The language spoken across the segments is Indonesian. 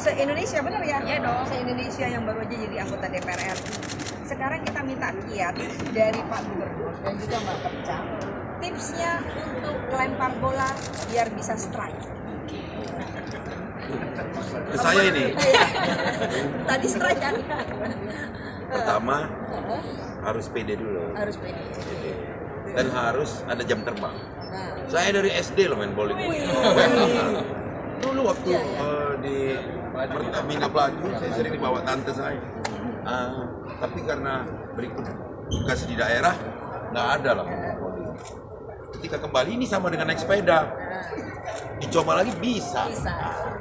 se-Indonesia, benar ya? Iya dong. Se-Indonesia yang baru aja jadi anggota DPR RI. Sekarang kita minta kiat dari Pak Gubernur dan juga Mbak Perca, tipsnya untuk lempar bola biar bisa strike. Ke saya ini. Tadi strike kan? Pertama harus pede dulu Harus pede. dan harus ada jam terbang. Nah, Saya dari SD loh main bowling. Dulu waktu di Pertamina Pelaju saya sering dibawa tante saya. Tapi karena berikut tugas di daerah nggak ada lah main bowling. Ketika kembali ini sama dengan naik sepeda. Dicoba lagi bisa.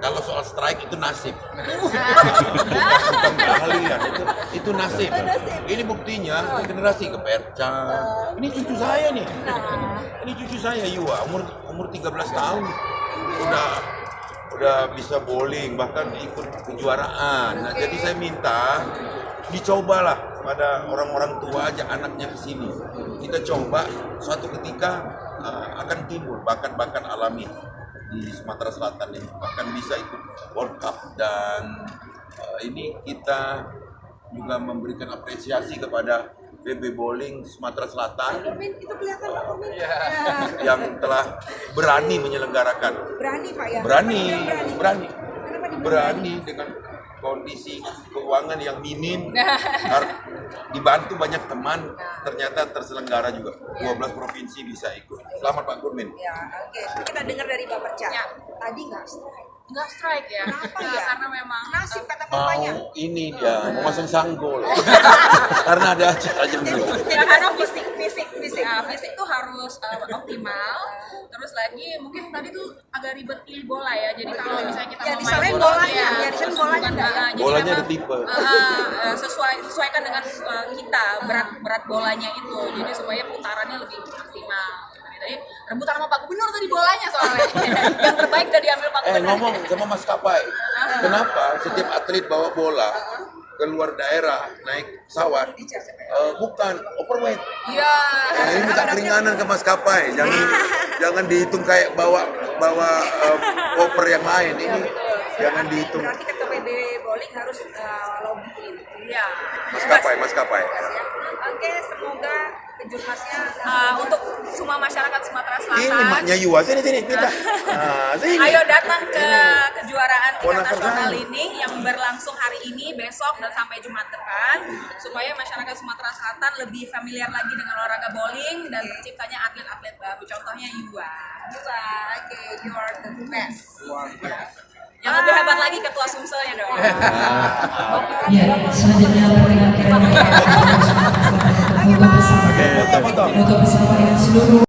Kalau soal strike itu nasib. Bukan keahlian, itu nasib. Ini buktinya generasi ke Perca. Ini cucu saya nih. Ini cucu saya Yuwa, umur 13 tahun. Udah bisa bowling, bahkan ikut kejuaraan. Nah, jadi saya minta dicobalah pada orang-orang tua aja anaknya ke sini. Kita coba suatu ketika akan timbul bakat-bakat alami di Sumatera Selatan ini, bahkan bisa ikut World Cup. Dan ini kita juga memberikan apresiasi kepada PB Bowling Sumatera Selatan itu kelihatan Pak Kurmin. yang telah berani menyelenggarakan. Berani Pak ya? Berani. Kenapa Berani dengan kondisi keuangan yang minim, dibantu banyak teman, ternyata terselenggara juga. 12 provinsi bisa ikut. Selamat Pak Kurmin. Ya, oke. Kita dengar dari Mbak Perca. Ya. Tadi nggak strike. Nggak strike ya. Kenapa ya? Karena memang Nasib kata bapaknya. Mau ini dia, mau masang sanggul. Karena ada acara jam 2. ya, karena fisik fisik tuh harus optimal. Terus lagi mungkin tadi tuh agak ribet pilih bola ya. Jadi kalau misalnya kita Ya, mau disalahin main bola, bolanya, ya, disalahin bolanya bukan, enggak ya? jadi Bolanya memang, ada tipe. sesuaikan dengan kita berat bolanya itu. Jadi supaya putarannya lebih maksimal. Jadi rebutan sama Pak Gubernur tadi bolanya soalnya. Yang terbaik udah diambil Pak Gubernur. Ngomong sama maskapai, kenapa setiap atlet bawa bola keluar daerah naik pesawat bukan overweight? Iya. Nah, ini minta keringanan ke maskapai, jangan dihitung kayak bawa koper yang lain. Ini jangan dihitung. Berarti ketua PB Bowling harus lobby ini. Iya. Maskapai. Oke, semoga kejurmasnya Untuk semua masyarakat Sumatera Selatan. Ini maknya Yuwa, sini kita. Sini. Ayo datang ke kejuaraan tingkat Ponakan nasional saya. ini yang berlangsung hari ini, besok, dan sampai Jumat depan, supaya masyarakat Sumatera Selatan lebih familiar lagi dengan olahraga bowling dan terciptanya atlet-atlet baru. Contohnya Yuwa. oke, you are the best. Yang lebih hebat lagi ketua Sumselnya dong. Ya, selanjutnya perkenalkan untuk bersama dengan seluruh